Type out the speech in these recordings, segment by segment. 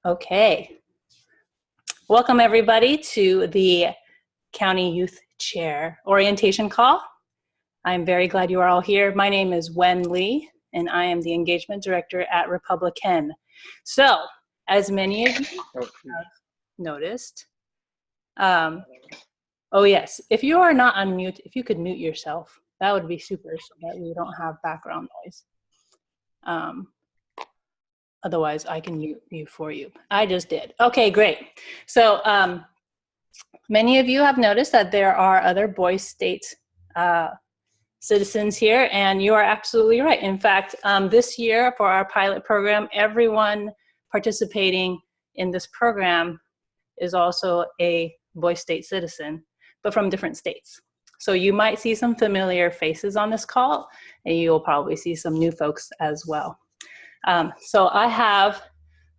Okay. Welcome everybody to the County Youth Chair orientation call. I'm very glad you are all here. My name is Wen Lee, and I am the Engagement Director at republicEn. So, as many of you have noticed, oh yes, if you are not unmute, if you could mute yourself, that would be super so that we don't have background noise. Otherwise, I can mute you for you. I just did. Okay, great. So many of you have noticed that there are other Boise State citizens here, and you are absolutely right. In fact, this year for our pilot program, everyone participating in this program is also a Boise State citizen, but from different states. So you might see some familiar faces on this call, and you'll probably see some new folks as well. So I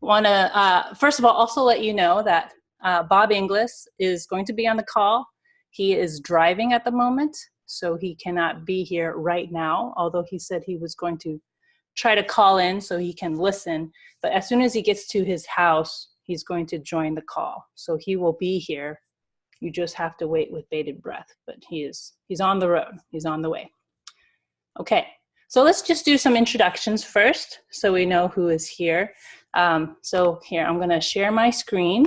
want to, first of all, also let you know that Bob Inglis is going to be on the call. He is driving at the moment, so he cannot be here right now, although he said he was going to try to call in so he can listen. But as soon as he gets to his house, he's going to join the call. So he will be here. You just have to wait with bated breath, but he's on the road. He's on the way. Okay. So let's just do some introductions first so we know who is here. So here, I'm going to share my screen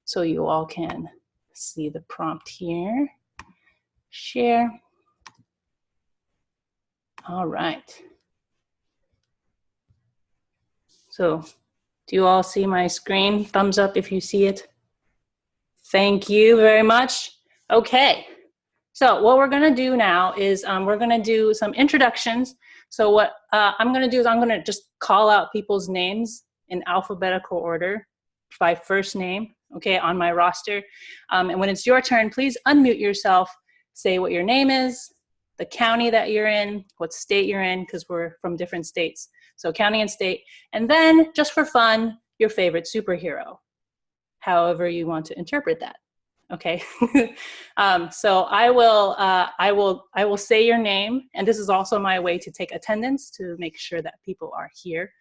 so you all can see the prompt here. Share. All right. So do you all see my screen? Thumbs up if you see it. Thank you very much. Okay. So what we're going to do now is we're going to do some introductions. So what I'm going to do is I'm going to just call out people's names in alphabetical order by first name, okay, on my roster. And when it's your turn, please unmute yourself, say what your name is, the county that you're in, what state you're in, because we're from different states. So county and state. And then just for fun, your favorite superhero, however you want to interpret that. Okay, so I will say your name, and this is also my way to take attendance to make sure that people are here.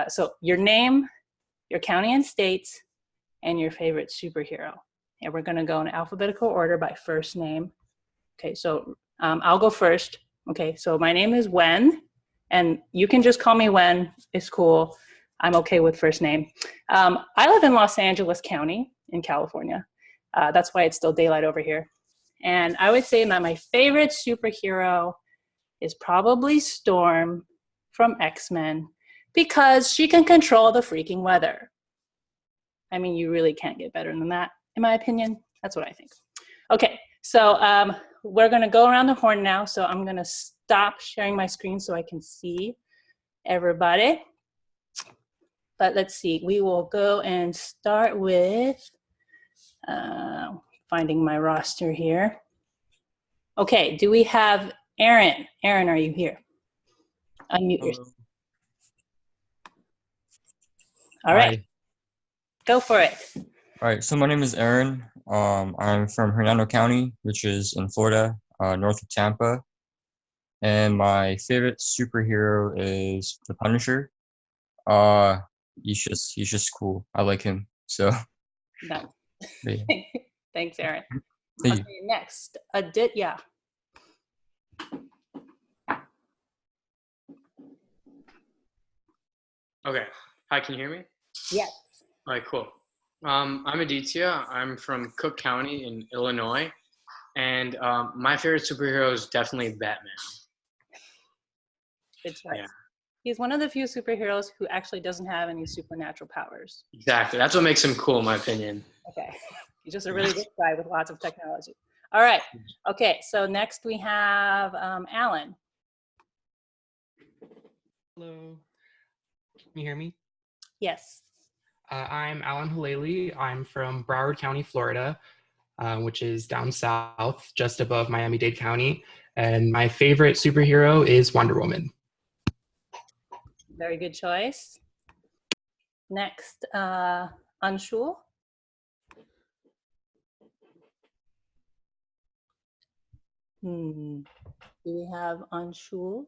So your name, your county and state, and your favorite superhero. And we're gonna go in alphabetical order by first name. Okay, so I'll go first. Okay, so my name is Wen, and you can just call me Wen, it's cool. I'm okay with first name. I live in Los Angeles County in California. That's why it's still daylight over here. And I would say that my favorite superhero is probably Storm from X-Men because she can control the freaking weather. I mean, you really can't get better than that, in my opinion. That's what I think. Okay, so we're gonna go around the horn now. So I'm gonna stop sharing my screen so I can see everybody. But let's see, we will go and start with finding my roster here. Okay, do we have Aaron? Aaron, are you here? Unmute yourself. All right, Hi. Go for it. All right, so my name is Aaron. I'm from Hernando County, which is in Florida, north of Tampa. And my favorite superhero is the Punisher. He's just cool. I like him. So No. yeah. Thanks, Aaron. Thank you. Okay, next, Aditya. Okay. Hi, can you hear me? Yes. All right, cool. I'm Aditya. I'm from Cook County in Illinois. And my favorite superhero is definitely Batman. Good choice. Yeah. He's one of the few superheroes who actually doesn't have any supernatural powers. Exactly. That's what makes him cool, in my opinion. Okay. He's just a really good guy with lots of technology. All right. Okay, so next we have Alan. Hello. Can you hear me? Yes. I'm Alan Halali. I'm from Broward County, Florida, which is down south, just above Miami-Dade County. And my favorite superhero is Wonder Woman. Very good choice. Next, Anshul. Do we have Anshul?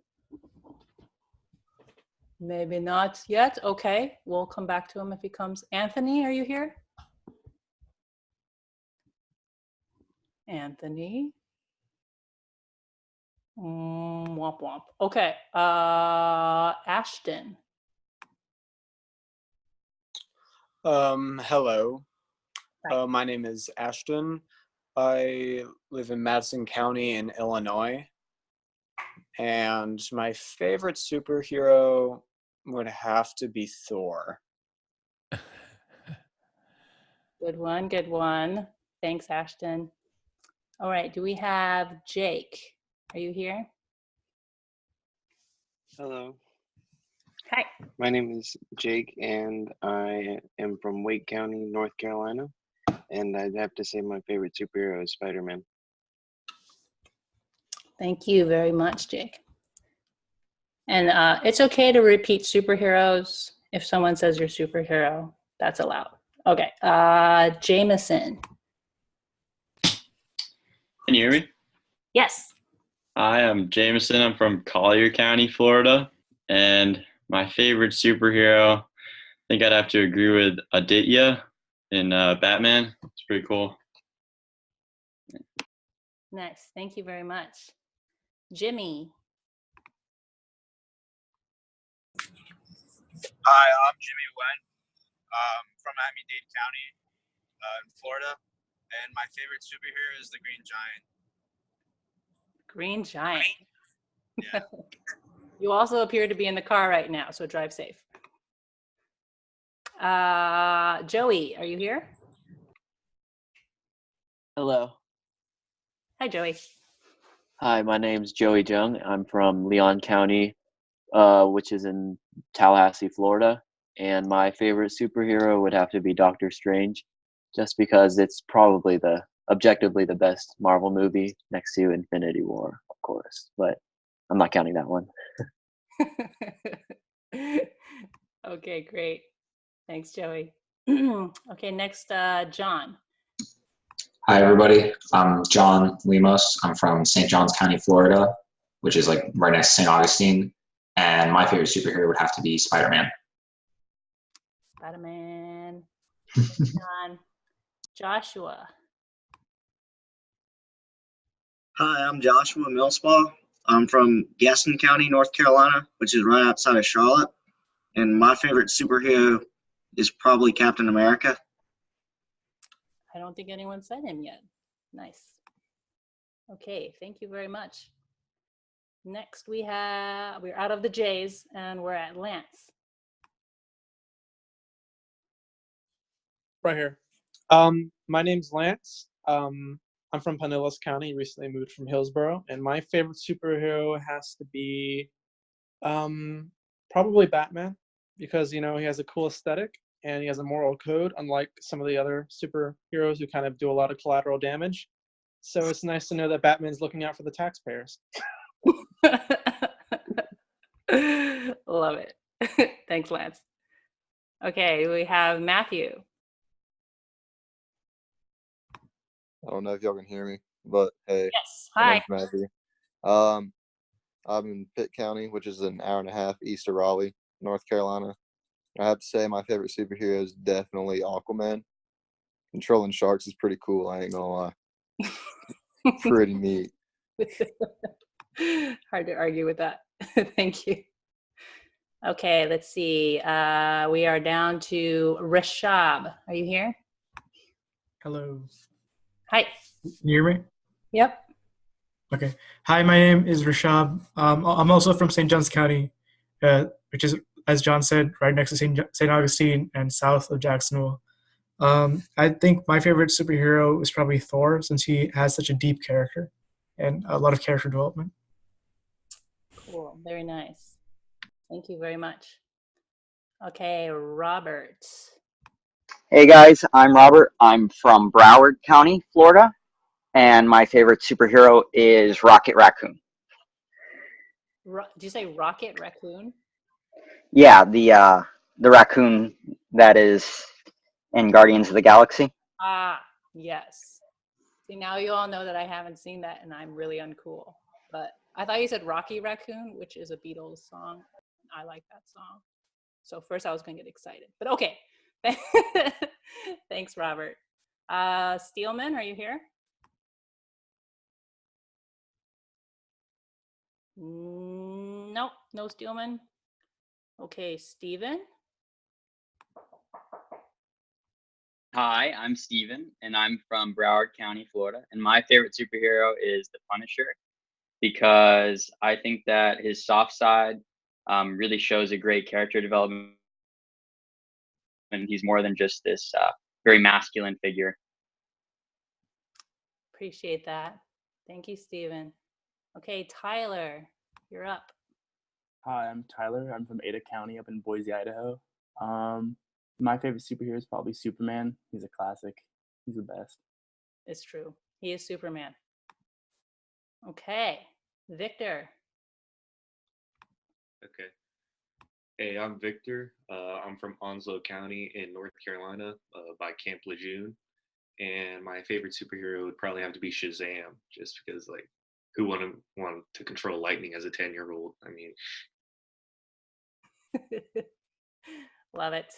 Maybe not yet. Okay, we'll come back to him if he comes. Anthony, are you here? Anthony? Womp womp. Okay, Ashton. Hello. Hi. My name is Ashton. I live in Madison County in Illinois. And my favorite superhero would have to be Thor. Good one, good one. Thanks, Ashton. All right, do we have Jake? Are you here? Hello, Hi. my name is Jake, and I am from Wake County, North Carolina. And I'd have to say my favorite superhero is Spider-Man. Thank you very much, Jake. And it's okay to repeat superheroes. If someone says you're superhero, that's allowed. Okay, Jameson. Can you hear me? Yes. Hi, I'm Jameson. I'm from Collier County, Florida. And my favorite superhero, I think I'd have to agree with Aditya in Batman. It's pretty cool. Nice. Thank you very much. Jimmy. Hi, I'm Jimmy Wen from Miami-Dade County in Florida, and my favorite superhero is the Green Giant. Green Giant. Yeah. You also appear to be in the car right now, so drive safe. Joey, are you here? Hello. Hi, Joey. Hi, my name's Joey Jung. I'm from Leon County, which is in Tallahassee, Florida. And my favorite superhero would have to be Doctor Strange, just because it's probably objectively the best Marvel movie next to Infinity War, of course. But I'm not counting that one. Okay, great. Thanks, Joey. Okay, next, John. Hi, everybody. I'm John Lemos. I'm from St. Johns County, Florida, which is like right next to St. Augustine. And my favorite superhero would have to be Spider-Man. Spider-Man. John. Joshua. Hi, I'm Joshua Millspaw. I'm from Gaston County, North Carolina, which is right outside of Charlotte. And my favorite superhero is probably Captain America. I don't think anyone said him yet. Nice. Okay, thank you very much. Next we're out of the J's and we're at Lance. Right here. My name's Lance. I'm from Pinellas County, recently moved from Hillsborough, and my favorite superhero has to be probably Batman, because, you know, he has a cool aesthetic and he has a moral code, unlike some of the other superheroes who kind of do a lot of collateral damage. So it's nice to know that Batman's looking out for the taxpayers. Love it. Thanks, Lance. Okay, we have Matthew. I don't know if y'all can hear me, but hey. Yes, my hi. name's Matthew. I'm in Pitt County, which is an hour and a half east of Raleigh, North Carolina. I have to say my favorite superhero is definitely Aquaman. Controlling sharks is pretty cool, I ain't gonna lie. Pretty neat. Hard to argue with that. Thank you. Okay, let's see. We are down to Rashab. Are you here? Hello. Hi. Can you hear me? Yep. Okay. Hi, my name is Rashab. I'm also from St. Johns County, which is, as John said, right next to St. Augustine and south of Jacksonville. I think my favorite superhero is probably Thor, since he has such a deep character and a lot of character development. Cool. Very nice. Thank you very much. Okay, Robert. Hey guys, I'm Robert. I'm from Broward County, Florida, and my favorite superhero is Rocket Raccoon. Did you say Rocket Raccoon? Yeah, the raccoon that is in Guardians of the Galaxy. Ah, yes. See, now you all know that I haven't seen that and I'm really uncool. But I thought you said Rocky Raccoon, which is a Beatles song. I like that song. So first I was going to get excited, but okay. Thanks, Robert. Steelman, are you here? Nope, no Steelman. Okay, Steven. Hi, I'm Steven, and I'm from Broward County, Florida. And my favorite superhero is the Punisher because I think that his soft side really shows a great character development. And he's more than just this very masculine figure. Appreciate that. Thank you, Steven. Okay, Tyler, you're up. Hi, I'm Tyler. I'm from Ada County up in Boise, Idaho. My favorite superhero is probably Superman. He's a classic. He's the best. It's true. He is Superman. Okay, Victor. Okay. Hey, I'm Victor. I'm from Onslow County in North Carolina by Camp Lejeune. And my favorite superhero would probably have to be Shazam, just because, like, who wouldn't want to control lightning as a 10-year-old? I mean, Love it.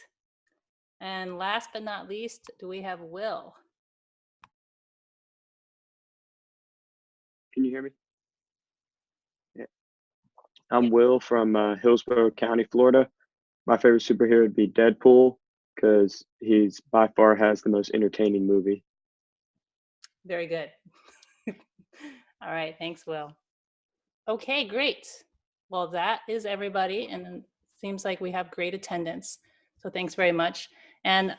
And last but not least, do we have Will? Can you hear me? Yeah. I'm Will from Hillsborough County, Florida. My favorite superhero would be Deadpool because he's by far has the most entertaining movie. Very good. All right, thanks, Will. Okay, great. Well, that is everybody, and it seems like we have great attendance. So thanks very much. And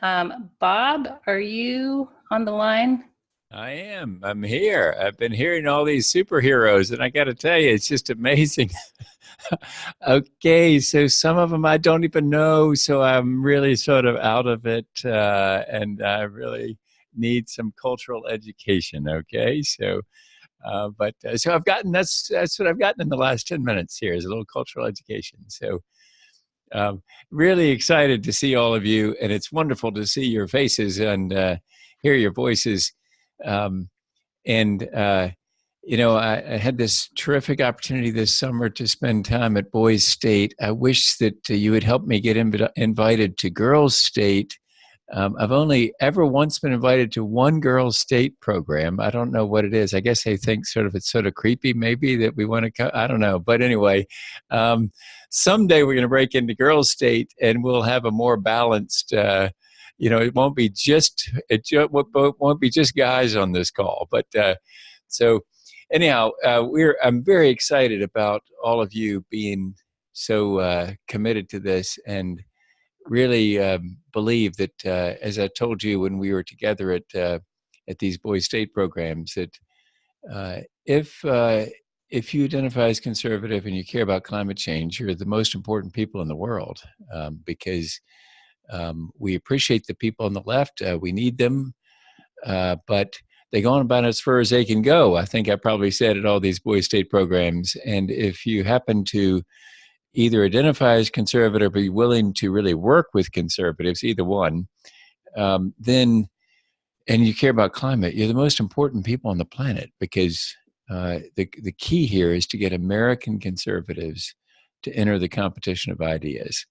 Bob, are you on the line? I am. I'm here. I've been hearing all these superheroes, and I got to tell you, it's just amazing. Okay, so some of them I don't even know, so I'm really sort of out of it, and I really need some cultural education. Okay, so, so I've gotten that's what I've gotten in the last 10 minutes here is a little cultural education. So. Really excited to see all of you, and it's wonderful to see your faces and hear your voices. You know, I had this terrific opportunity this summer to spend time at Boys State. I wish that you would help me get invited to Girls State. I've only ever once been invited to one Girls State program. I don't know what it is. I guess they think it's sort of creepy maybe that we want to come. I don't know. But anyway, someday we're going to break into Girls State and we'll have a more balanced, you know, it won't be just guys on this call. But so anyhow, I'm very excited about all of you being so committed to this and really believe that, as I told you when we were together at these Boys State programs, that if you identify as conservative and you care about climate change, you're the most important people in the world, because we appreciate the people on the left. We need them, but they go on about as far as they can go. I think I probably said at all these Boys State programs. And if you happen to either identify as conservative or be willing to really work with conservatives, either one, then, and you care about climate, you're the most important people on the planet, because the key here is to get American conservatives to enter the competition of ideas.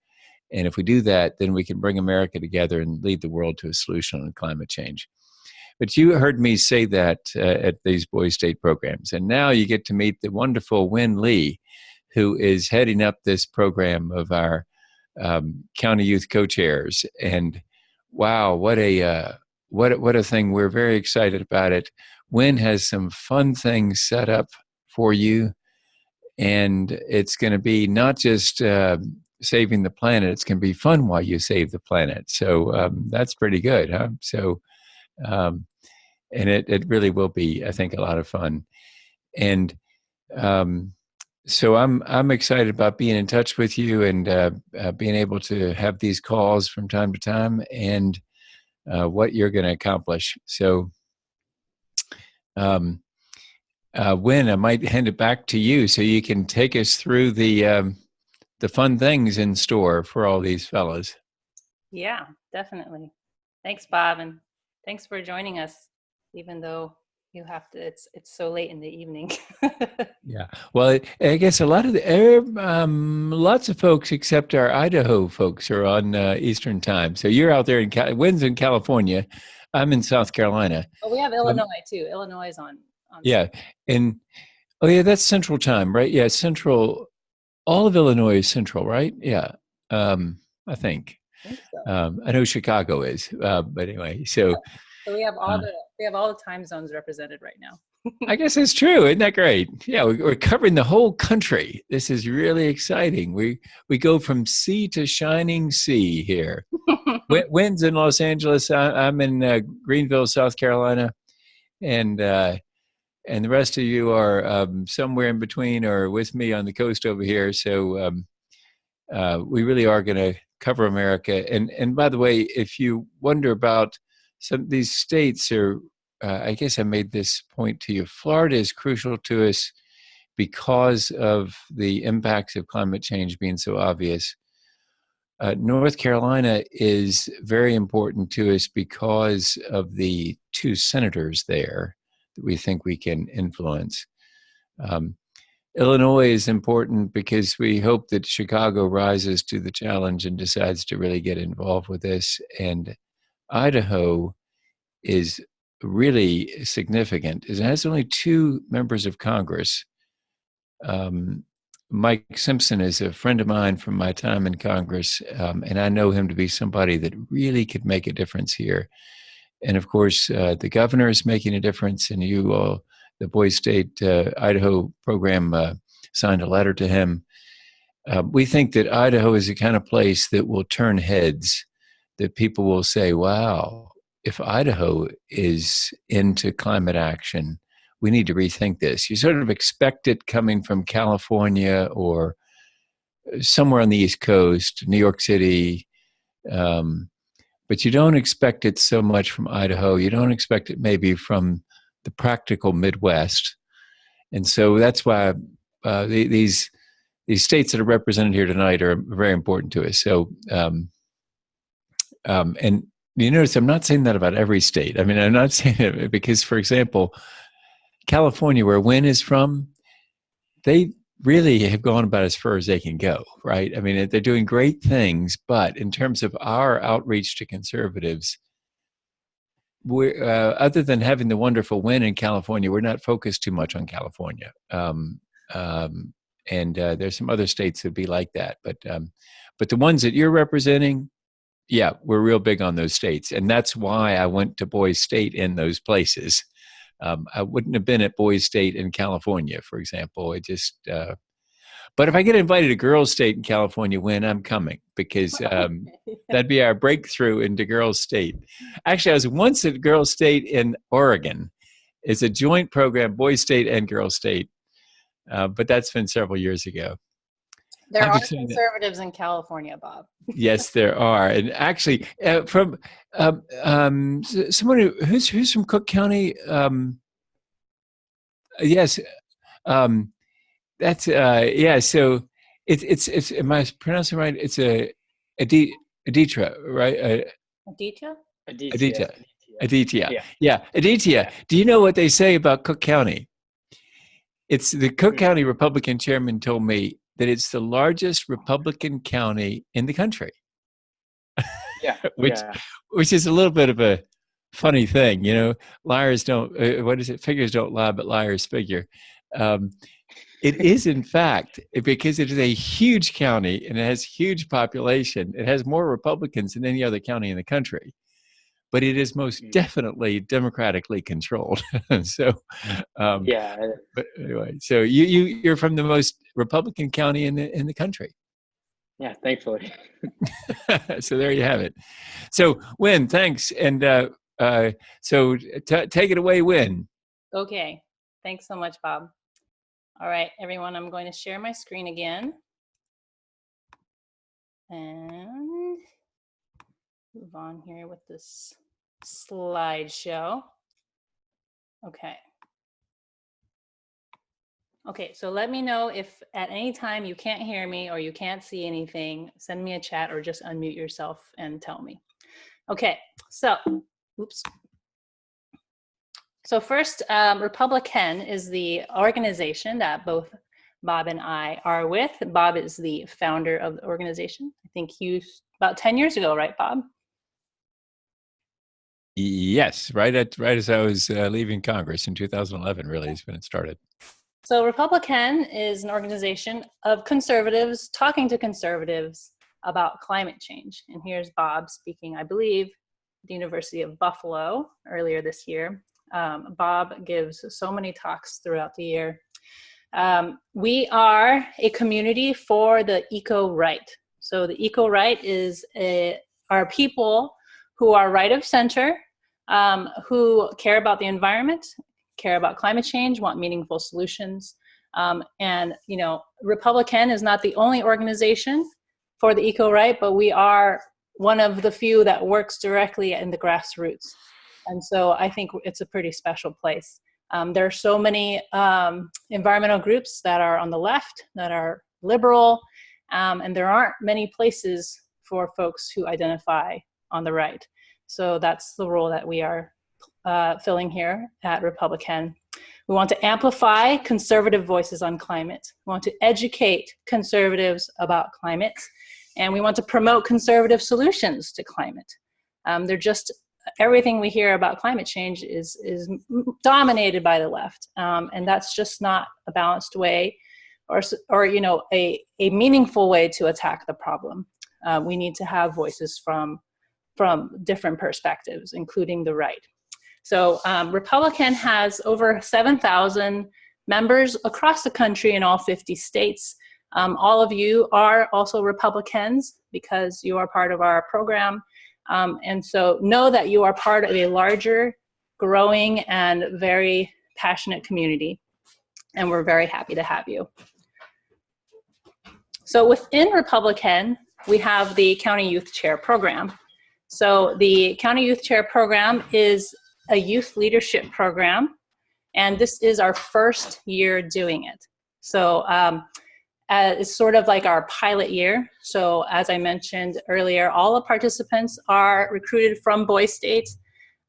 And if we do that, then we can bring America together and lead the world to a solution on climate change. But you heard me say that at these Boys State programs. And now you get to meet the wonderful Win Lee, who is heading up this program of our county youth co-chairs. And wow, what a thing. We're very excited about it. Win has some fun things set up for you. And it's going to be not just saving the planet, it's going to be fun while you save the planet. So that's pretty good, huh? So, and it really will be, I think, a lot of fun. And so I'm excited about being in touch with you and being able to have these calls from time to time and what you're going to accomplish. So Win, I might hand it back to you so you can take us through the fun things in store for all these fellows. Yeah, definitely. Thanks, Bob, and thanks for joining us, even though you have to, it's so late in the evening. Yeah. Well, I guess a lot of lots of folks except our Idaho folks are on Eastern time. So you're out there in Wynn's in California. I'm in South Carolina. Oh, we have Illinois too. Illinois is on. Yeah. And oh yeah, that's Central time, right? Yeah, Central. All of Illinois is Central, right? Yeah. I think. I know Chicago is, but anyway, so we have all the time zones represented right now. I guess it's true. Isn't that great? Yeah, we're covering the whole country. This is really exciting. We go from sea to shining sea here. Wynn's in Los Angeles. I'm in Greenville, South Carolina, and the rest of you are somewhere in between or with me on the coast over here. So we really are going to cover America. And by the way, if you wonder about some of these states are, I guess I made this point to you. Florida is crucial to us because of the impacts of climate change being so obvious. North Carolina is very important to us because of the 2 senators there that we think we can influence. Illinois is important because we hope that Chicago rises to the challenge and decides to really get involved with this. And Idaho is really significant. It has only 2 members of Congress. Mike Simpson is a friend of mine from my time in Congress, and I know him to be somebody that really could make a difference here. And of course, the governor is making a difference, and you all, the Boise State Idaho program signed a letter to him. We think that Idaho is the kind of place that will turn heads, that people will say, wow, if Idaho is into climate action, we need to rethink this. You sort of expect it coming from California or somewhere on the East Coast, New York City, but you don't expect it so much from Idaho. You don't expect it maybe from the practical Midwest. And so that's why these states that are represented here tonight are very important to us. So, and you notice I'm not saying that about every state. I mean, I'm not saying it because, for example, California, where Wynn is from, they really have gone about as far as they can go, right? I mean, they're doing great things, but in terms of our outreach to conservatives, we're, other than having the wonderful Wynn in California, we're not focused too much on California. And there's some other states that'd be like that, but the ones that you're representing, yeah, we're real big on those states. And that's why I went to Boise State in those places. I wouldn't have been at Boise State in California, for example. It just, but if I get invited to Girls State in California, Wynn, I'm coming because that'd be our breakthrough into Girls State. Actually, I was once at Girls State in Oregon. It's a joint program, Boise State and Girls State, but that's been several years ago. There are conservatives in California, Bob. Yes, there are, and actually, from someone who's from Cook County. Yes, that's yeah. So it's. Am I pronouncing it right? It's Aditya, right? Aditya. Aditya. Yeah, Aditya. Do you know what they say about Cook County? It's the Cook County Republican chairman told me that it's the largest Republican county in the country. Yeah, which is a little bit of a funny thing, you know. Liars don't. What is it? Figures don't lie, but liars figure. It is, in fact, because it is a huge county and it has huge population. It has more Republicans than any other county in the country, but it is most definitely democratically controlled. So, yeah. But anyway, so you're from the most Republican county in the country. Yeah, thankfully. So there you have it. So Wynn, thanks, and so take it away, Wynn. Okay, thanks so much, Bob. All right, everyone, I'm going to share my screen again and move on here with this slideshow. Okay. Okay, so let me know if at any time you can't hear me or you can't see anything, send me a chat or just unmute yourself and tell me. Okay, so, oops. So first, republicEn is the organization that both Bob and I are with. Bob is the founder of the organization. I think he was about 10 years ago, right, Bob? Yes, right as I was leaving Congress in 2011, really, is when it started. So republicEn is an organization of conservatives talking to conservatives about climate change. And here's Bob speaking, I believe, at the University of Buffalo earlier this year. Bob gives so many talks throughout the year. We are a community for the eco-right. So the eco-right are people who are right of center, who care about the environment, care about climate change, want meaningful solutions. And, you know, republicEn is not the only organization for the eco-right, but we are one of the few that works directly in the grassroots. And so I think it's a pretty special place. There are so many environmental groups that are on the left, that are liberal, and there aren't many places for folks who identify on the right. So that's the role that we are filling here at republicEn. We want to amplify conservative voices on climate. We want to educate conservatives about climate, and we want to promote conservative solutions to climate. Everything we hear about climate change is dominated by the left, and that's just not a balanced way or you know, a meaningful way to attack the problem. We need to have voices from different perspectives, including the right. So republicEn has over 7,000 members across the country in all 50 states. All of you are also republicans because you are part of our program. And so know that you are part of a larger, growing, and very passionate community. And we're very happy to have you. So within republicEn, we have the County Youth Chair Program. So the County Youth Chair Program is a youth leadership program, and this is our first year doing it. So it's sort of like our pilot year. So as I mentioned earlier, all the participants are recruited from Boy State.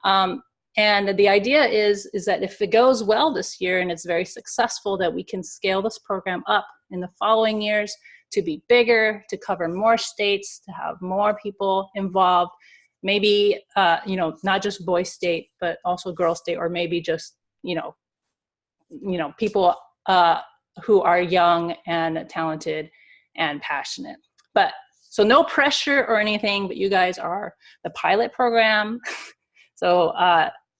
And the idea is that if it goes well this year and it's very successful, that we can scale this program up in the following years to be bigger, to cover more states, to have more people involved. Maybe, you know, not just Boy State, but also Girl State, or maybe just, you know, people who are young and talented and passionate. But so no pressure or anything, but you guys are the pilot program. So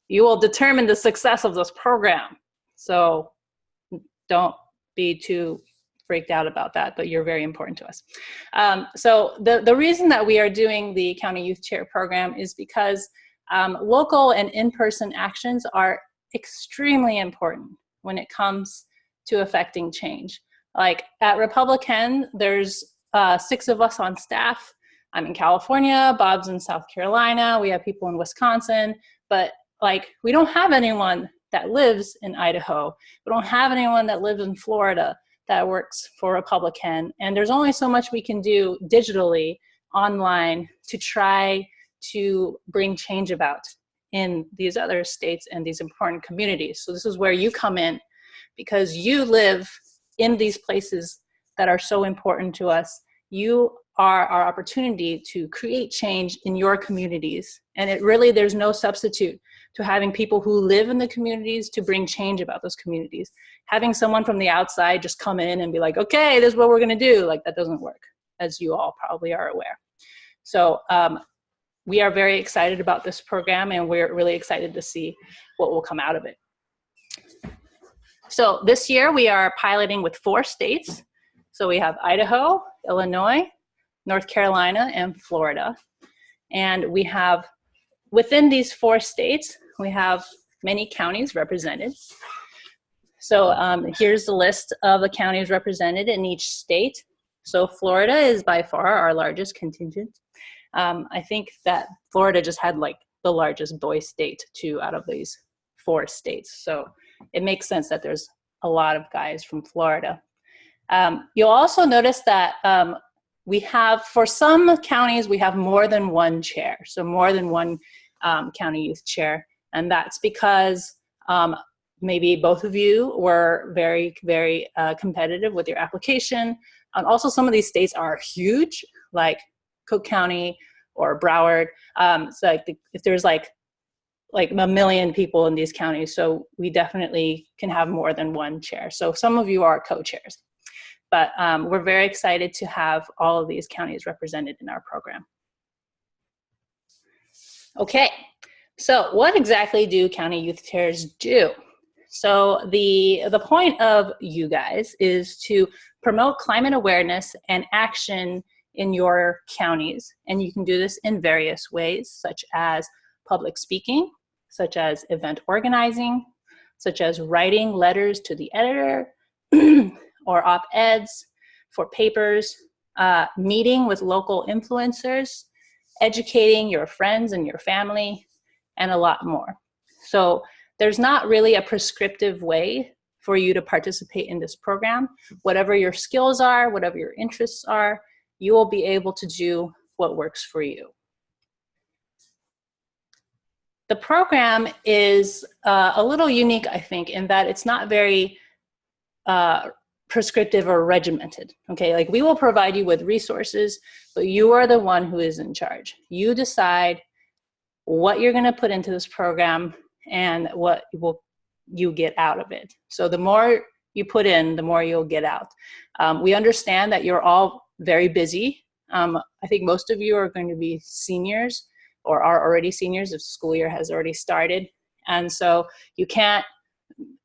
you will determine the success of this program. So don't be too freaked out about that, but you're very important to us. So the reason that we are doing the County Youth Chair Program is because local and in-person actions are extremely important when it comes to affecting change. Like at republicEn, there's 6 of us on staff. I'm in California, Bob's in South Carolina, we have people in Wisconsin, but like we don't have anyone that lives in Idaho. We don't have anyone that lives in Florida that works for republicEn. And there's only so much we can do digitally, online, to try to bring change about in these other states and these important communities. So this is where you come in, because you live in these places that are so important to us. You are our opportunity to create change in your communities. And it really, there's no substitute to having people who live in the communities to bring change about those communities. Having someone from the outside just come in and be like, okay, this is what we're gonna do, like that doesn't work, as you all probably are aware. So we are very excited about this program, and we're really excited to see what will come out of it. So this year we are piloting with 4 states. So we have Idaho, Illinois, North Carolina, and Florida. And we have, within these 4 states, we have many counties represented. So here's the list of the counties represented in each state. So Florida is by far our largest contingent. I think that Florida just had like the largest boy state too out of these 4 states. So it makes sense that there's a lot of guys from Florida. You'll also notice that we have, for some counties, we have more than 1 chair. So more than 1 county youth chair. And that's because Maybe both of you were very, very competitive with your application. And also some of these states are huge, like Cook County or Broward. So like if there's like a million people in these counties, so we definitely can have more than one chair. So some of you are co-chairs, but we're very excited to have all of these counties represented in our program. Okay, so what exactly do county youth chairs do? So the point of you guys is to promote climate awareness and action in your counties. And you can do this in various ways, such as public speaking, such as event organizing, such as writing letters to the editor or op-eds for papers, meeting with local influencers, educating your friends and your family, and a lot more. So there's not really a prescriptive way for you to participate in this program. Whatever your skills are, whatever your interests are, you will be able to do what works for you. The program is a little unique, I think, in that it's not very prescriptive or regimented, okay? Like, we will provide you with resources, but you are the one who is in charge. You decide what you're gonna put into this program and what you get out of it. So the more you put in, the more you'll get out. We understand that you're all very busy. I think most of you are going to be seniors or are already seniors if the school year has already started. And so you can't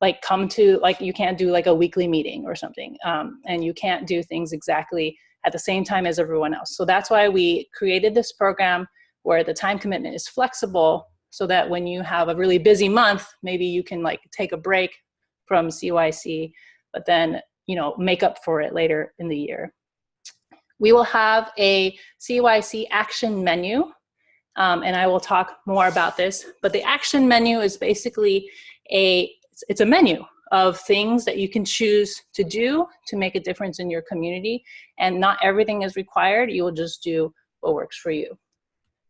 you can't do like a weekly meeting or something. And you can't do things exactly at the same time as everyone else. So that's why we created this program where the time commitment is flexible, so that when you have a really busy month, maybe you can like take a break from CYC, but then, you know, make up for it later in the year. We will have a CYC action menu, and I will talk more about this, but the action menu is basically it's a menu of things that you can choose to do to make a difference in your community, and not everything is required. You will just do what works for you.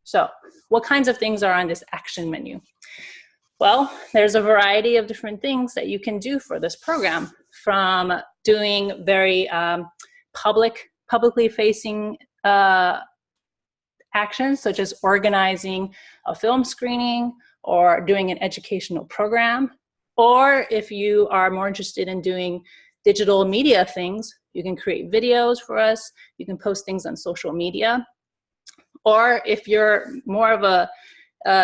So what kinds of things are on this action menu? Well, there's a variety of different things that you can do for this program, from doing very publicly facing actions, such as organizing a film screening or doing an educational program. Or if you are more interested in doing digital media things, you can create videos for us. You can post things on social media. Or if you're more of a,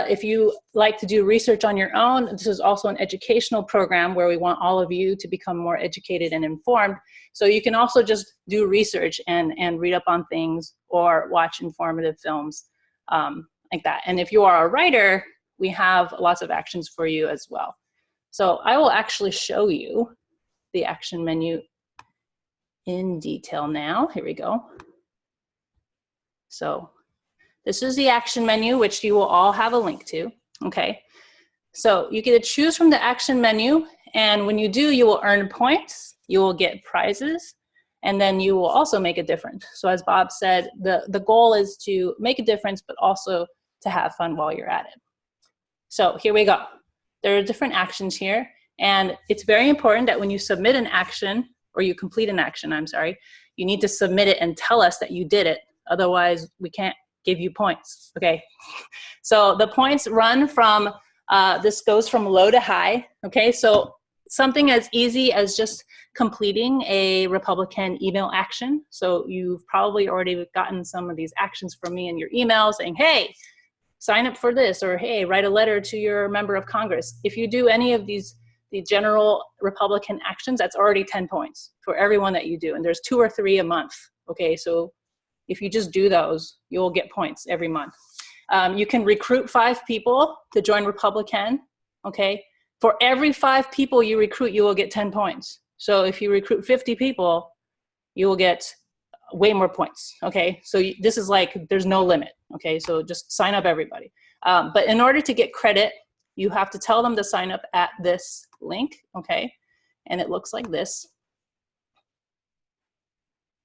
if you like to do research on your own, this is also an educational program where we want all of you to become more educated and informed. So you can also just do research and read up on things or watch informative films like that. And if you are a writer, we have lots of actions for you as well. So I will actually show you the action menu in detail now. Here we go. So this is the action menu, which you will all have a link to, okay? So you get to choose from the action menu, and when you do, you will earn points, you will get prizes, and then you will also make a difference. So as Bob said, the goal is to make a difference, but also to have fun while you're at it. So here we go. There are different actions here, and it's very important that when you submit an action, or you complete an action, I'm sorry, you need to submit it and tell us that you did it. Otherwise, we can't give you points, okay? So the points run from, this goes from low to high, okay? So something as easy as just completing a Republican email action. So you've probably already gotten some of these actions from me in your email saying, hey, sign up for this, or hey, write a letter to your member of Congress. If you do any of these, the general Republican actions, that's already 10 points for everyone that you do. And there's 2 or 3 a month, okay? So if you just do those, you'll get points every month. You can recruit 5 people to join republiCen, okay? For every 5 people you recruit, you will get 10 points. So if you recruit 50 people, you will get way more points, okay? So this is like, there's no limit, okay? So just sign up everybody. But in order to get credit, you have to tell them to sign up at this link, okay? And it looks like this.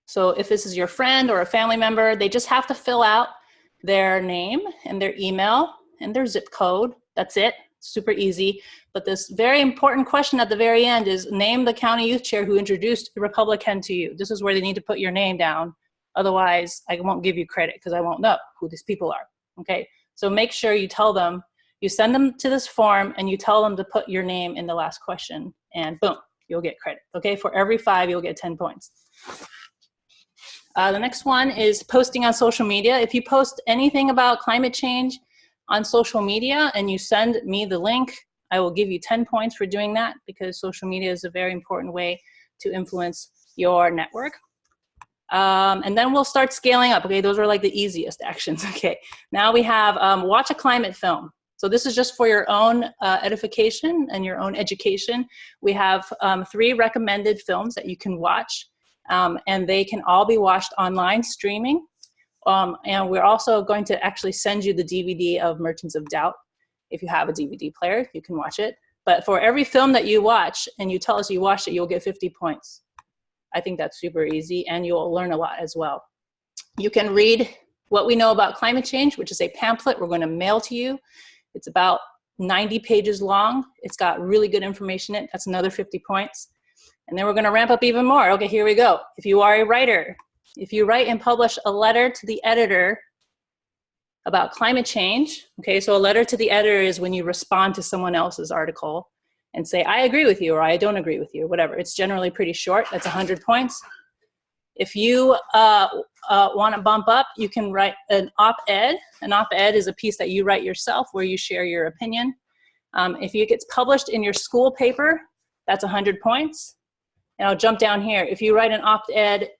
So if this is your friend or a family member, they just have to fill out their name and their email and their zip code. That's it. super easy. But this very important question at the very end is, name the county youth chair who introduced the Republican to you. This is where they need to put your name down. Otherwise, I won't give you credit because I won't know who these people are, okay? So make sure you tell them, you send them to this form and you tell them to put your name in the last question, and boom, you'll get credit, okay? For every 5, you'll get 10 points. The next one is posting on social media. If you post anything about climate change on social media and you send me the link, I will give you 10 points for doing that, because social media is a very important way to influence your network. And then we'll start scaling up. Okay, those are like the easiest actions. Okay, now we have watch a climate film. So this is just for your own edification and your own education. We have 3 recommended films that you can watch, and they can all be watched online streaming. And we're also going to actually send you the DVD of Merchants of Doubt. If you have a DVD player, you can watch it. But for every film that you watch and you tell us you watched it, you'll get 50 points. I think that's super easy, and you'll learn a lot as well. You can read What We Know About Climate Change, which is a pamphlet we're going to mail to you. It's about 90 pages long. It's got really good information in it. That's another 50 points. And then we're going to ramp up even more. Okay, here we go. If you are a writer, if you write and publish a letter to the editor about climate change, okay, so a letter to the editor is when you respond to someone else's article and say, I agree with you, or I don't agree with you, whatever. It's generally pretty short. That's 100 points. If you want to bump up, you can write an op-ed. An op-ed is a piece that you write yourself where you share your opinion. If it gets published in your school paper, that's 100 points. And I'll jump down here. If you write an op-ed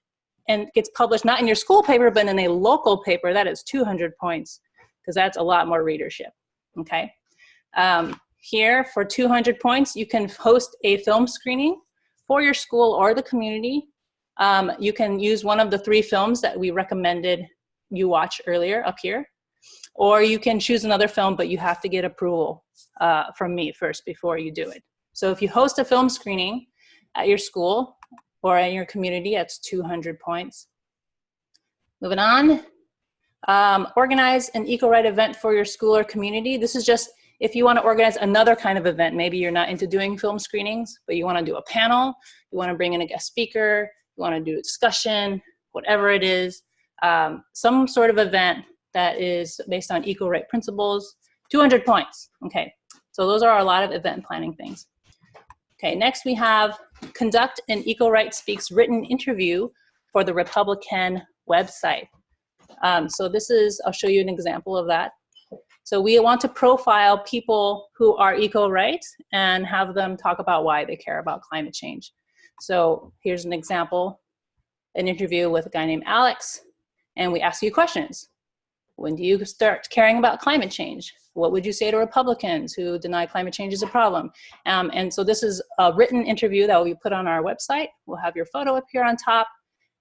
and gets published not in your school paper, but in a local paper, that is 200 points, because that's a lot more readership, okay? Here, for 200 points, you can host a film screening for your school or the community. You can use one of the 3 films that we recommended you watch earlier up here, or you can choose another film, but you have to get approval from me first before you do it. So if you host a film screening at your school or in your community, that's 200 points. Moving on, organize an eco-right event for your school or community. This is just if you want to organize another kind of event. Maybe you're not into doing film screenings, but you want to do a panel, you want to bring in a guest speaker, you want to do a discussion, whatever it is, some sort of event that is based on eco-right principles, 200 points. Okay, so those are a lot of event planning things. Okay, next we have conduct an Eco-Right Speaks written interview for the republicEn website. So this is, I'll show you an example of that. So we want to profile people who are eco-right and have them talk about why they care about climate change. So here's an example, an interview with a guy named Alex, and we ask you questions. When do you start caring about climate change? What would you say to Republicans who deny climate change is a problem? And so this is a written interview that will be put on our website. We'll have your photo up here on top.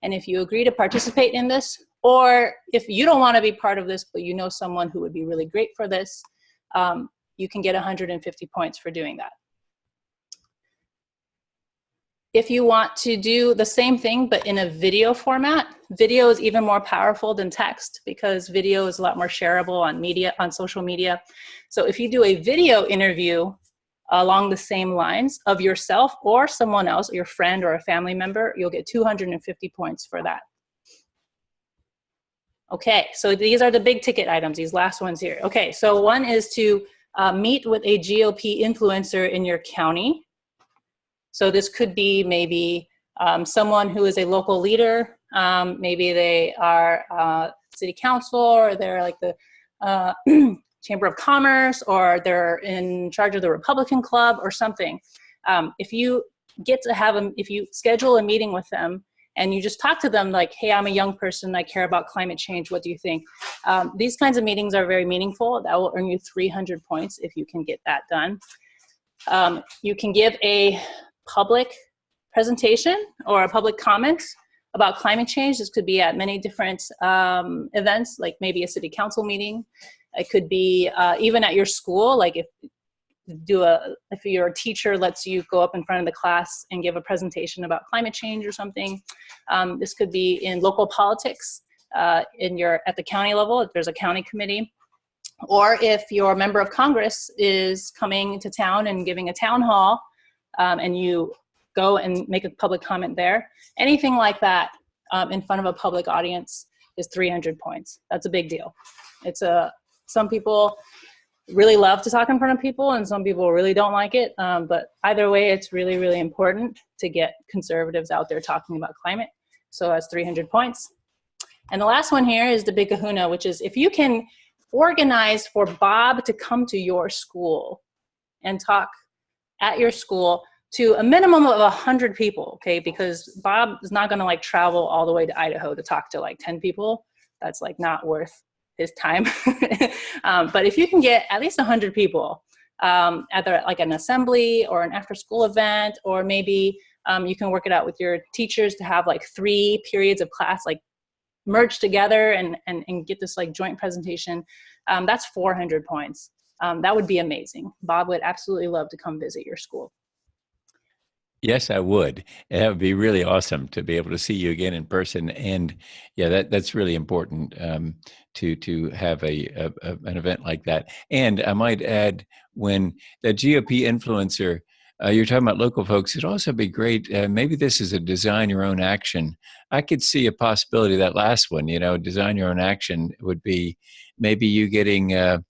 And if you agree to participate in this, or if you don't want to be part of this, but you know someone who would be really great for this, you can get 150 points for doing that. If you want to do the same thing, but in a video format, video is even more powerful than text because video is a lot more shareable on media, on social media. So if you do a video interview along the same lines of yourself or someone else, your friend or a family member, you'll get 250 points for that. Okay, so these are the big ticket items, these last ones here. Okay, so one is to meet with a GOP influencer in your county. So this could be maybe someone who is a local leader. Maybe they are city council, or they're like the Chamber of Commerce, or they're in charge of the Republican Club or something. If you get to have them, if you schedule a meeting with them and you just talk to them like, hey, I'm a young person, I care about climate change, what do you think? These kinds of meetings are very meaningful. That will earn you 300 points if you can get that done. You can give a public presentation or a public comment about climate change. This could be at many different events, like maybe a city council meeting. It could be even at your school, like if your teacher lets you go up in front of the class and give a presentation about climate change or something. This could be in local politics at the county level, if there's a county committee. Or if your member of Congress is coming to town and giving a town hall, and you go and make a public comment there, anything like that in front of a public audience is 300 points. That's a big deal. Some people really love to talk in front of people, and some people really don't like it. But either way, it's really, really important to get conservatives out there talking about climate. So that's 300 points. And the last one here is the big kahuna, which is if you can organize for Bob to come to your school and talk at your school to a minimum of 100 people, okay? Because Bob is not gonna like travel all the way to Idaho to talk to like 10 people. That's like not worth his time. But if you can get at least 100 people at like an assembly or an after school event, or maybe you can work it out with your teachers to have like 3 periods of class like merge together and get this like joint presentation, that's 400 points. That would be amazing. Bob would absolutely love to come visit your school. Yes, I would. And that would be really awesome to be able to see you again in person. And yeah, that's really important to have an event like that. And I might add, when the GOP influencer, you're talking about local folks, it'd also be great. Maybe this is a design your own action. I could see a possibility, that last one, design your own action would be maybe you getting 4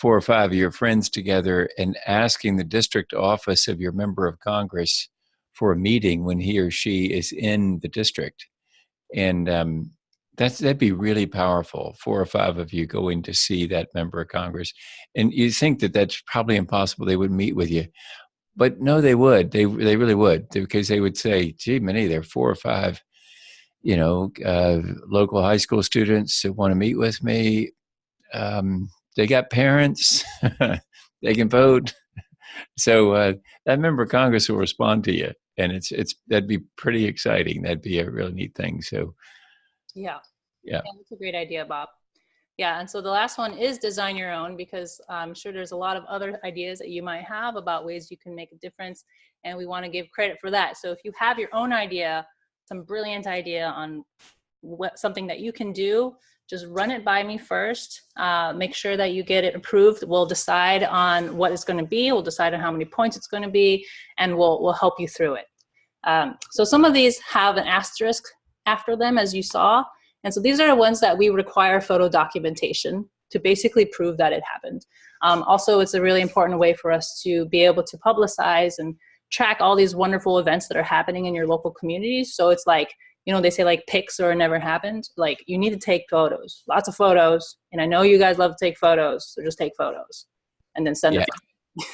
or 5 of your friends together and asking the district office of your member of Congress for a meeting when he or she is in the district. And that'd be really powerful. 4 or 5 of you going to see that member of Congress. And you think that that's probably impossible. They would meet with you. But no, they would. They really would, because they would say, gee, Minnie, there are 4 or 5, local high school students that want to meet with me. They got parents. They can vote. So that member of Congress will respond to you, and that'd be pretty exciting. That'd be a really neat thing. So yeah, yeah, that's a great idea, Bob. Yeah, and so the last one is design your own, because I'm sure there's a lot of other ideas that you might have about ways you can make a difference, and we want to give credit for that. So if you have your own idea, some brilliant idea on something that you can do, just run it by me first. Make sure that you get it approved. We'll decide on what it's going to be. We'll decide on how many points it's going to be, and we'll help you through it. So some of these have an asterisk after them, as you saw. And so these are the ones that we require photo documentation to basically prove that it happened. Also, it's a really important way for us to be able to publicize and track all these wonderful events that are happening in your local communities. So it's like, they say like pics or never happened. Like, you need to take photos, lots of photos. And I know you guys love to take photos, so just take photos and then send them.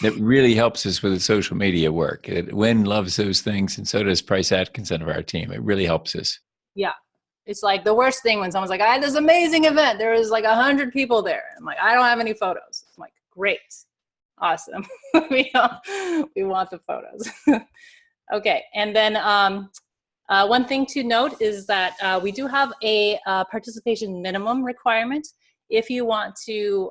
That really helps us with the social media work. Wynn loves those things, and so does Price Atkinson of our team. It really helps us. Yeah. It's like the worst thing when someone's like, I had this amazing event. There was like 100 people there. I'm like, I don't have any photos. I'm like, great. Awesome. we want the photos. Okay. And then one thing to note is that we do have a participation minimum requirement. If you want to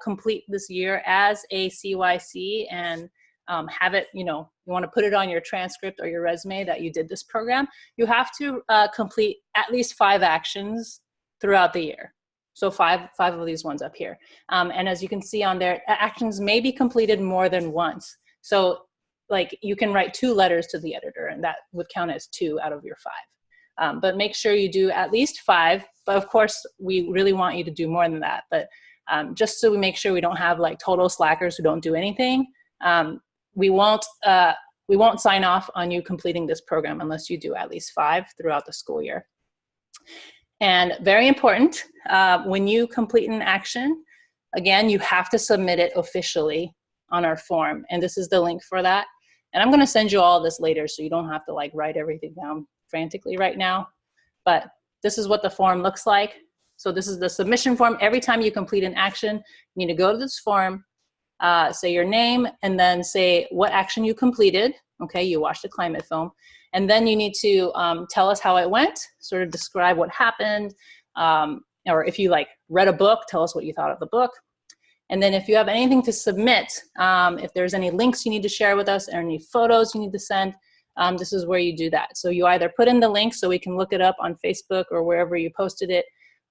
complete this year as a CYC and have it, you want to put it on your transcript or your resume that you did this program, you have to complete at least 5 actions throughout the year. So five of these ones up here. And as you can see on there, actions may be completed more than once. So like you can write 2 letters to the editor, and that would count as 2 out of your 5. But make sure you do at least 5. But of course, we really want you to do more than that. But just so we make sure we don't have like total slackers who don't do anything, we won't sign off on you completing this program unless you do at least 5 throughout the school year. And very important, when you complete an action, again, you have to submit it officially on our form. And this is the link for that. And I'm going to send you all this later so you don't have to like write everything down frantically right now. But this is what the form looks like. So this is the submission form. Every time you complete an action, you need to go to this form, say your name, and then say what action you completed. Okay, you watched the climate film. And then you need to tell us how it went, sort of describe what happened. Or if you like read a book, tell us what you thought of the book. And then if you have anything to submit, if there's any links you need to share with us or any photos you need to send, this is where you do that. So you either put in the link so we can look it up on Facebook or wherever you posted it,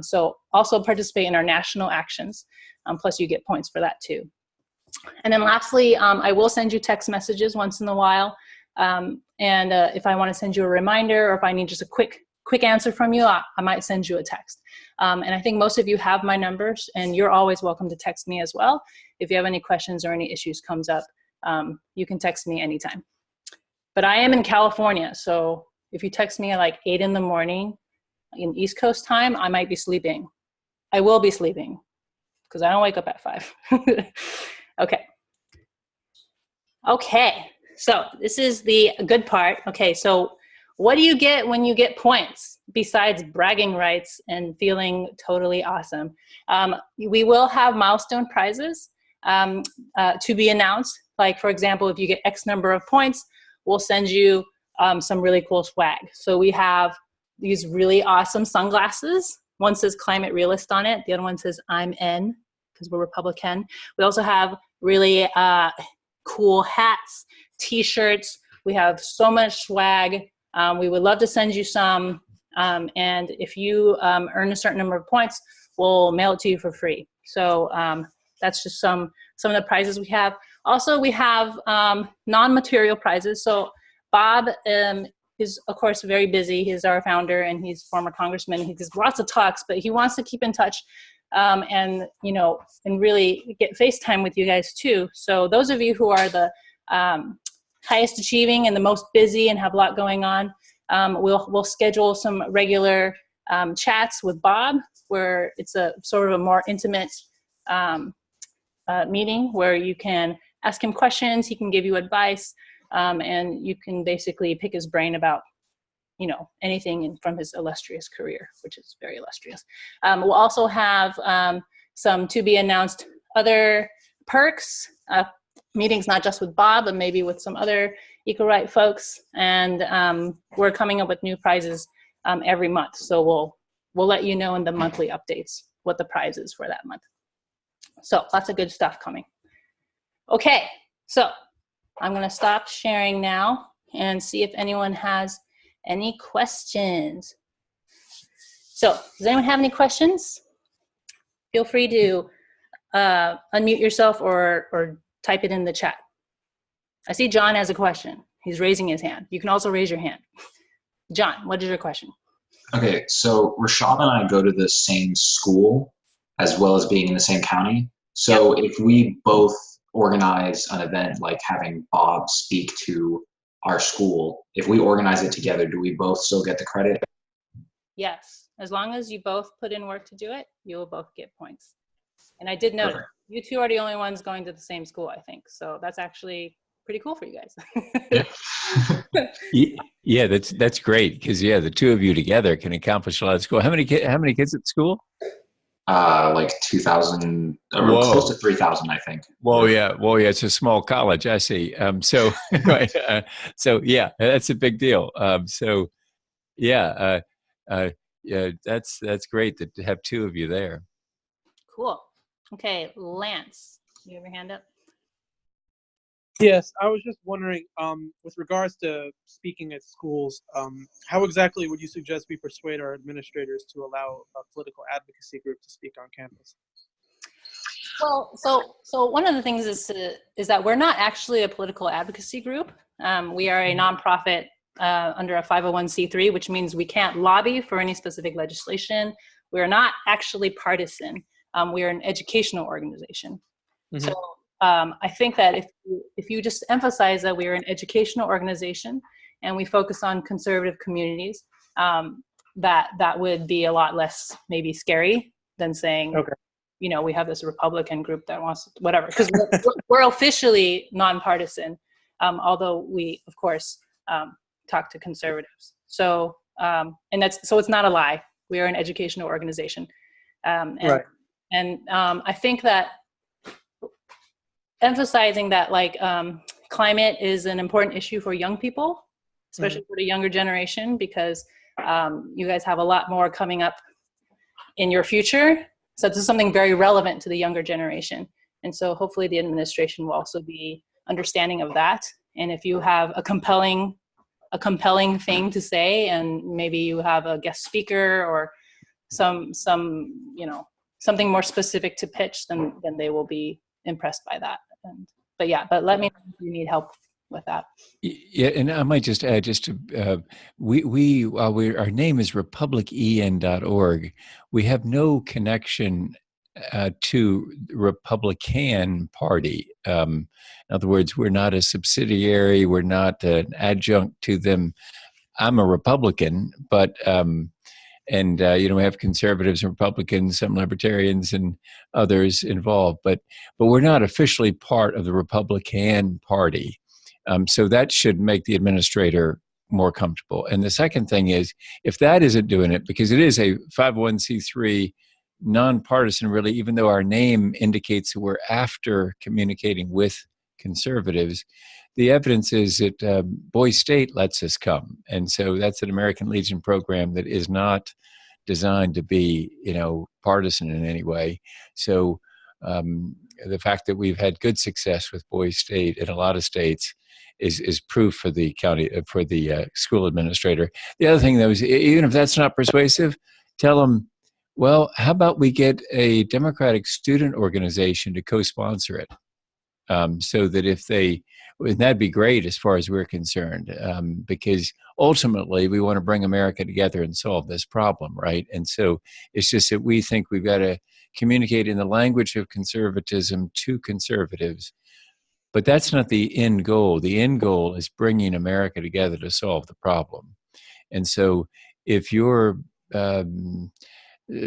So also participate in our national actions. Plus you get points for that too. And then lastly, I will send you text messages once in a while. If I want to send you a reminder, or if I need just a quick answer from you, I might send you a text. And I think most of you have my numbers, and you're always welcome to text me as well. If you have any questions or any issues comes up, you can text me anytime. But I am in California, so if you text me at like 8 in the morning in East Coast time, I might be sleeping. I will be sleeping because I don't wake up at 5. Okay. Okay, so this is the good part. Okay, so what do you get when you get points besides bragging rights and feeling totally awesome? We will have milestone prizes to be announced. Like, for example, if you get X number of points, we'll send you some really cool swag. So we have these really awesome sunglasses. One says Climate Realist on it. The other one says I'm N, because we're Republican. We also have really cool hats, t-shirts. We have so much swag. We would love to send you some. And if you earn a certain number of points, we'll mail it to you for free. So that's just some of the prizes we have. Also, we have non-material prizes. So Bob is, of course, very busy. He's our founder, and he's former congressman. He does lots of talks, but he wants to keep in touch and really get FaceTime with you guys too. So those of you who are the highest achieving and the most busy and have a lot going on, we'll schedule some regular chats with Bob, where it's a sort of a more intimate meeting where you can ask him questions, he can give you advice, and you can basically pick his brain about anything from his illustrious career, which is very illustrious. We'll also have some to be announced other perks, meetings not just with Bob, but maybe with some other eco-right folks. And we're coming up with new prizes every month. So we'll let you know in the monthly updates what the prize is for that month. So lots of good stuff coming. Okay, so I'm gonna stop sharing now and see if anyone has any questions. So does anyone have any questions? Feel free to unmute yourself or type it in the chat. I see John has a question. He's raising his hand. You can also raise your hand. John, what is your question? Okay, so Rashad and I go to the same school as well as being in the same county. So if we both organize an event like having Bob speak to our school, if we organize it together, do we both still get the credit? Yes, as long as you both put in work to do it, you will both get points. And I did note, you two are the only ones going to the same school, I think. So that's actually pretty cool for you guys. Yeah, that's great, because the two of you together can accomplish a lot of school. How many kids at school? Like 2,000, or close to 3,000, I think. Well, yeah, it's a small college. I see. So right, so yeah, that's a big deal. Yeah, that's great to have two of you there. Cool. Okay, Lance, you have your hand up? Yes, I was just wondering, with regards to speaking at schools, how exactly would you suggest we persuade our administrators to allow a political advocacy group to speak on campus? Well, so one of the things is that we're not actually a political advocacy group. We are a nonprofit under a 501c3, which means we can't lobby for any specific legislation. We are not actually partisan. We are an educational organization. Mm-hmm. So I think that if you just emphasize that we are an educational organization and we focus on conservative communities, that would be a lot less maybe scary than saying, okay, we have this Republican group that wants whatever, because we're officially nonpartisan, although we of course talk to conservatives. So so it's not a lie. We are an educational organization, right. And I think that emphasizing that climate is an important issue for young people, especially for the younger generation, because you guys have a lot more coming up in your future. So this is something very relevant to the younger generation. And so hopefully the administration will also be understanding of that. And if you have a compelling thing to say, and maybe you have a guest speaker or something more specific to pitch, then they will be impressed by that. But let me know if you need help with that. Yeah, and I might just add, our name is republicEn.org. We have no connection to Republican Party. In other words, we're not a subsidiary. We're not an adjunct to them. I'm a Republican, but we have conservatives and Republicans, some libertarians, and others involved. But we're not officially part of the Republican Party. So that should make the administrator more comfortable. And the second thing is, if that isn't doing it, because it is a 501c3 nonpartisan, really, even though our name indicates that we're after communicating with conservatives, the evidence is that Boise State lets us come. And so that's an American Legion program that is not designed to be, partisan in any way. So the fact that we've had good success with Boise State in a lot of states is proof for the county, for the school administrator. The other thing, though, is even if that's not persuasive, tell them, well, how about we get a Democratic student organization to co-sponsor it? So that that'd be great as far as we're concerned, because ultimately we want to bring America together and solve this problem, right? And so it's just that we think we've got to communicate in the language of conservatism to conservatives. But that's not the end goal. The end goal is bringing America together to solve the problem. And so if you're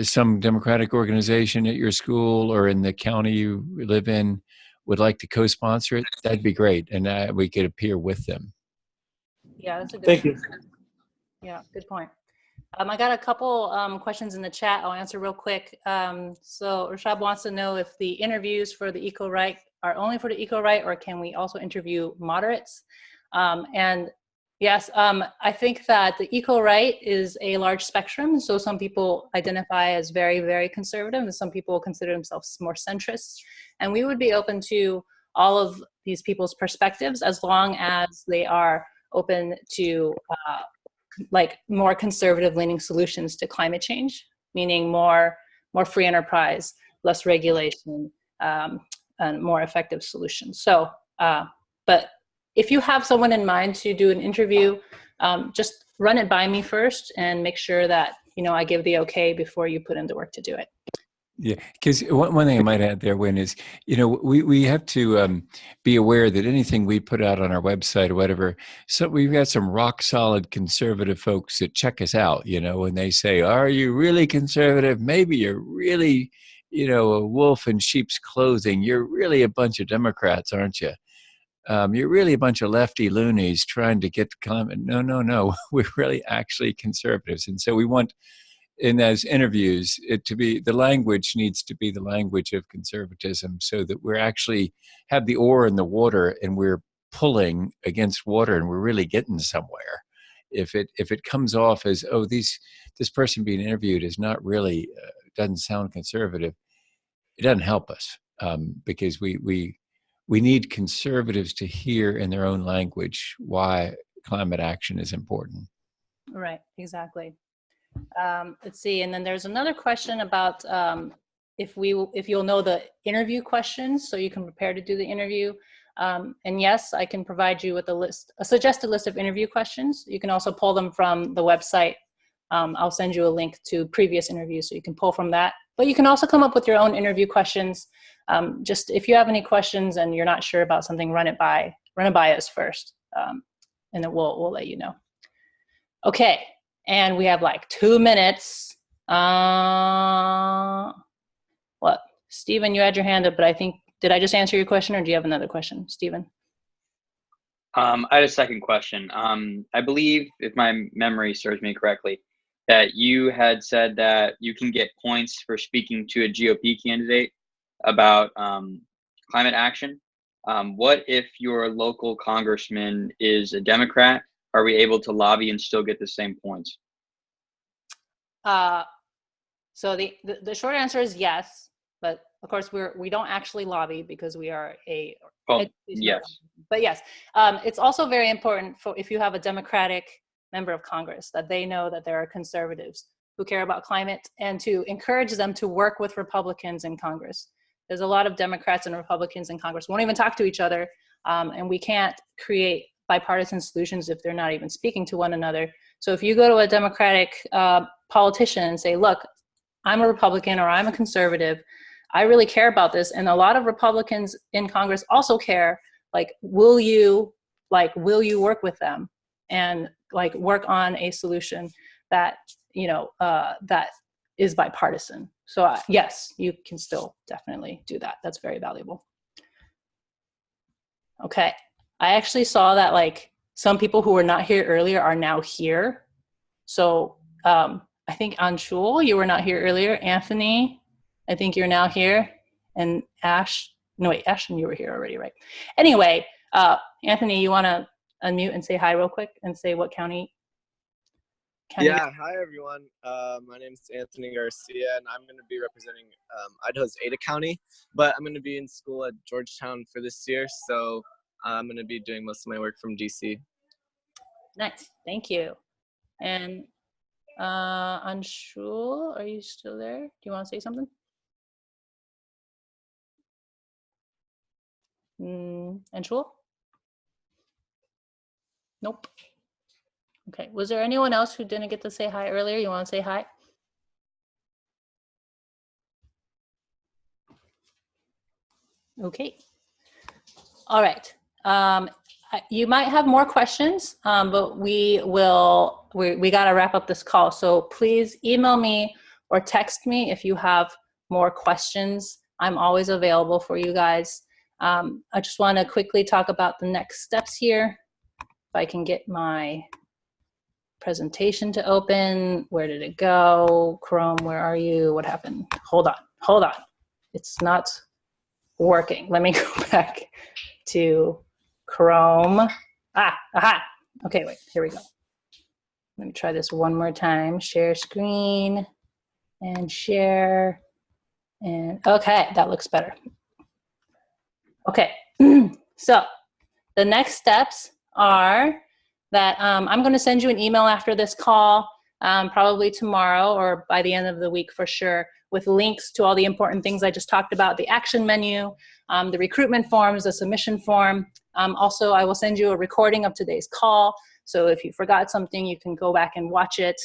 some Democratic organization at your school or in the county you live in would like to co-sponsor it, that'd be great. And we could appear with them. Yeah, that's a good Thank point. you. Yeah, good point. I got a couple questions in the chat. I'll answer real quick. So Rashab wants to know if the interviews for the eco-right are only for the eco-right, or can we also interview moderates? And yes, I think that the eco-right is a large spectrum. So some people identify as very, very conservative, and some people consider themselves more centrist. And we would be open to all of these people's perspectives as long as they are open to more conservative leaning solutions to climate change, meaning more free enterprise, less regulation, and more effective solutions. So, but if you have someone in mind to do an interview, just run it by me first and make sure that, I give the okay before you put in the work to do it. Yeah, because one thing I might add there, Wynn, is, we have to be aware that anything we put out on our website or whatever, so we've got some rock solid conservative folks that check us out, and they say, are you really conservative? Maybe you're really, a wolf in sheep's clothing. You're really a bunch of Democrats, aren't you? You're really a bunch of lefty loonies trying to get the climate. No. We're really actually conservatives. And so we want, in those interviews, the language needs to be the language of conservatism, so that we're actually have the oar in the water and we're pulling against water and we're really getting somewhere. If it comes off as, this person being interviewed is not really, doesn't sound conservative, it doesn't help us, because we need conservatives to hear in their own language why climate action is important. Right, exactly. Let's see, and then there's another question about if you'll know the interview questions so you can prepare to do the interview. And yes, I can provide you with a suggested list of interview questions. You can also pull them from the website. I'll send you a link to previous interviews so you can pull from that. But you can also come up with your own interview questions. Just if you have any questions and you're not sure about something, run it by us first, and then we'll let you know. Okay. And we have 2 minutes. What? Stephen, you had your hand up, but I think, did I just answer your question, or do you have another question, Stephen? I had a second question. I believe, if my memory serves me correctly, that you had said that you can get points for speaking to a GOP candidate about climate action. What if your local congressman is a Democrat? Are we able to lobby and still get the same points? So the short answer is yes, but of course we don't actually lobby because we are a. Yes. But yes, it's also very important if you have a Democratic member of Congress that they know that there are conservatives who care about climate, and to encourage them to work with Republicans in Congress. There's a lot of Democrats and Republicans in Congress won't even talk to each other, and we can't create bipartisan solutions if they're not even speaking to one another. So if you go to a Democratic politician and say, look, I'm a Republican or I'm a conservative, I really care about this, and a lot of Republicans in Congress also care, like, will you work with them and like work on a solution that, you know, that is bipartisan. So yes, you can still definitely do that. That's very valuable. Okay, I actually saw that like some people who were not here earlier are now here. So I think Anshul, you were not here earlier. Anthony, I think you're now here. And Ash, no wait, Ashton, you were here already, right? Anyway, Anthony, you wanna unmute and say hi real quick and say what county? Yeah, hi everyone. My name is Anthony Garcia, and I'm going to be representing Idaho's Ada County, but I'm going to be in school at Georgetown for this year, so I'm going to be doing most of my work from DC. Nice, thank you. And Anshul, are you still there? Do you want to say something? Anshul? Nope. Okay, was there anyone else who didn't get to say hi earlier? You want to say hi? Okay. All right. You might have more questions, but we got to wrap up this call. So please email me or text me if you have more questions. I'm always available for you guys. I just want to quickly talk about the next steps here. If I can get my presentation to open. Where did it go? Chrome, where are you? What happened? Hold on. It's not working. Let me go back to Chrome. Aha. Okay, wait, here we go. Let me try this one more time. Share screen and share. And okay, that looks better. Okay, so the next steps are that I'm going to send you an email after this call, probably tomorrow or by the end of the week for sure, with links to all the important things I just talked about, the action menu, the recruitment forms, the submission form. Also, I will send you a recording of today's call. So if you forgot something, you can go back and watch it.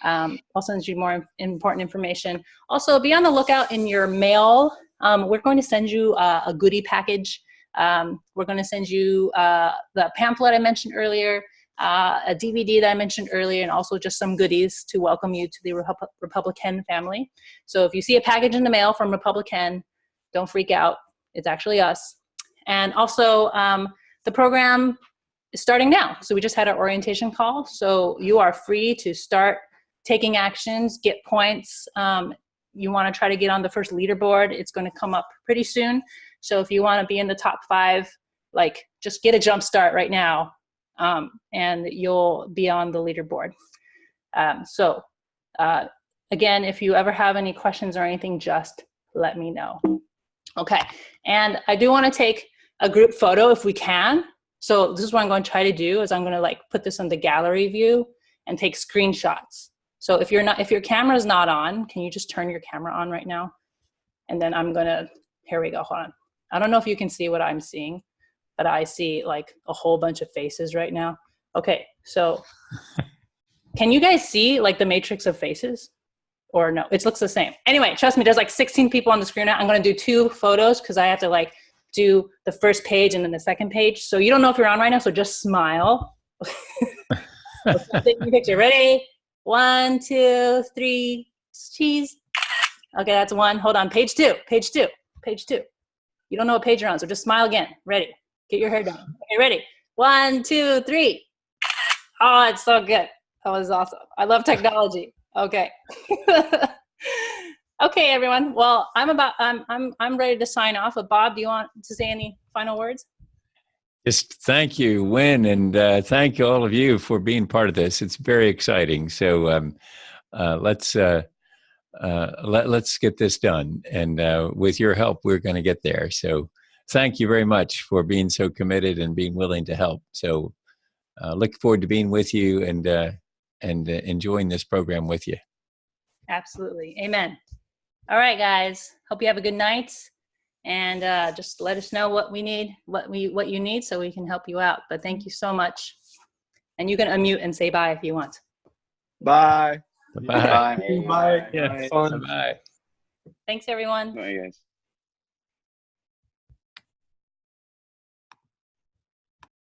I'll send you more important information. Also, be on the lookout in your mail. We're going to send you a goodie package. We're going to send you the pamphlet I mentioned earlier, a DVD that I mentioned earlier, and also just some goodies to welcome you to the republicEn family. So if you see a package in the mail from republicEn, don't freak out. It's actually us. And also, the program is starting now. So we just had our orientation call. So you are free to start taking actions, get points. You want to try to get on the first leaderboard. It's going to come up pretty soon. So if you want to be in the top 5, like, just get a jump start right now, and you'll be on the leaderboard. Again, if you ever have any questions or anything, just let me know. Okay, and I do want to take a group photo if we can. So this is what I'm going to try to do, is I'm going to like put this on the gallery view and take screenshots. So if your camera's not on, can you just turn your camera on right now? And then I'm gonna, here we go, hold on. I don't know if you can see what I'm seeing, but I see like a whole bunch of faces right now. Okay, so can you guys see like the matrix of faces? Or no, it looks the same. Anyway, trust me, there's like 16 people on the screen now. I'm gonna do 2 photos because I have to like do the first page and then the second page. So you don't know if you're on right now, so just smile. Take your picture, ready? 1, 2, 3, cheese. Okay, that's 1. Hold on, page 2. You don't know what page you're on, so just smile again. Ready? Get your hair done. Okay, ready? 1, 2, 3. Oh, it's so good. That was awesome. I love technology. Okay. Okay, everyone. Well, I'm ready to sign off. But Bob, do you want to say any final words? Just thank you, Wynn, and thank all of you for being part of this. It's very exciting. So let's get this done, and with your help, we're going to get there. So thank you very much for being so committed and being willing to help. So look forward to being with you and enjoying this program with you. Absolutely. Amen. All right, guys. Hope you have a good night. And just let us know what we need, what you need, so we can help you out. But thank you so much. And you can unmute and say bye if you want. Bye. Bye. Bye. Yeah. Fun. Bye. Thanks, everyone. Bye, guys.